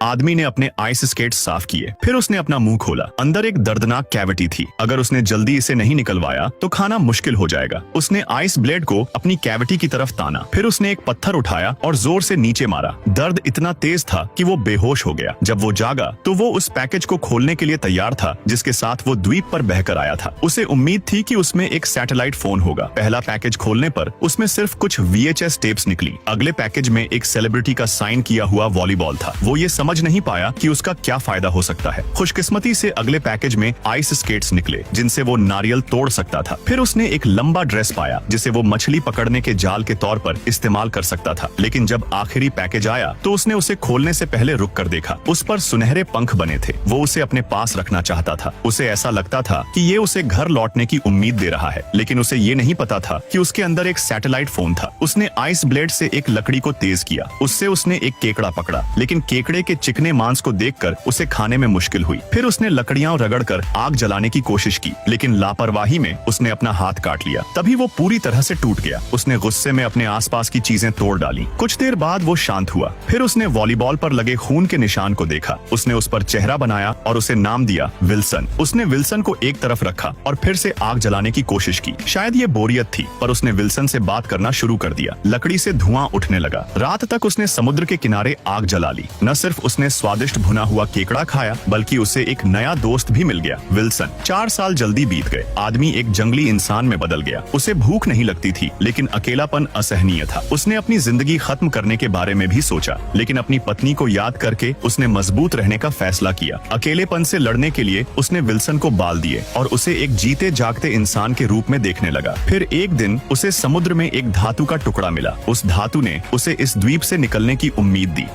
आदमी ने अपने आइस स्केट साफ किए, फिर उसने अपना मुंह खोला। अंदर एक दर्दनाक कैविटी थी। अगर उसने जल्दी इसे नहीं निकलवाया तो खाना मुश्किल हो जाएगा। उसने आइस ब्लेड को अपनी कैविटी की तरफ ताना, फिर उसने एक पत्थर उठाया और जोर से नीचे मारा। दर्द इतना तेज था कि वो बेहोश हो गया। जब वो जागा तो वो उस पैकेज को खोलने के लिए तैयार था जिसके साथ वो द्वीप पर बहकर आया था। उसे उम्मीद थी कि उसमें एक सैटेलाइट फोन होगा। पहला पैकेज खोलने पर उसमें सिर्फ कुछ VHS टेप्स निकली। अगले पैकेज में एक सेलिब्रिटी का साइन किया हुआ वॉलीबॉल था। वो ये समझ नहीं पाया कि उसका क्या फायदा हो सकता है। खुशकिस्मती से अगले पैकेज में आइस स्केट्स निकले जिनसे वो नारियल तोड़ सकता था। फिर उसने एक लंबा ड्रेस पाया जिसे वो मछली पकड़ने के जाल के तौर पर इस्तेमाल कर सकता था। लेकिन जब आखिरी पैकेज आया तो उसने उसे खोलने से पहले रुक कर देखा। उस पर सुनहरे पंख बने थे। वो उसे अपने पास रखना चाहता था। उसे ऐसा लगता था कि ये उसे घर लौटने की उम्मीद दे रहा है, लेकिन उसे ये नहीं पता था कि उसके अंदर एक सैटेलाइट फोन था। उसने आइस ब्लेड से एक लकड़ी को तेज किया। उससे उसने एक केकड़ा पकड़ा, लेकिन केकड़े के चिकने मांस को देखकर उसे खाने में मुश्किल हुई। फिर उसने लकड़ियां रगड़कर आग जलाने की कोशिश की, लेकिन लापरवाही में उसने अपना हाथ काट लिया। तभी वो पूरी तरह से टूट गया। उसने गुस्से में अपने आसपास की चीजें तोड़ डाली। कुछ देर बाद वो शांत हुआ। फिर उसने वॉलीबॉल पर लगे खून के निशान को देखा। उसने उस पर चेहरा बनाया और उसे नाम दिया विल्सन। उसने विल्सन को एक तरफ रखा और फिर से आग जलाने की कोशिश की। शायद ये बोरियत थी, पर उसने विल्सन से बात करना शुरू कर दिया। लकड़ी से धुआं उठने लगा। रात तक उसने समुद्र के किनारे आग जला ली। न सिर्फ उसने स्वादिष्ट भुना हुआ केकड़ा खाया, बल्कि उसे एक नया दोस्त भी मिल गया, विल्सन। 4 साल जल्दी बीत गए। आदमी एक जंगली इंसान में बदल गया। उसे भूख नहीं लगती थी, लेकिन अकेलापन असहनीय था। उसने अपनी जिंदगी खत्म करने के बारे में भी सोचा, लेकिन अपनी पत्नी को याद करके उसने मजबूत रहने का फैसला किया। अकेलेपन से लड़ने के लिए उसने विल्सन को बाल दिए और उसे एक जीते जागते इंसान के रूप में देखने लगा। फिर एक दिन उसे समुद्र में एक धातु का टुकड़ा मिला। उस धातु ने उसे इस द्वीप से निकलने की उम्मीद दी।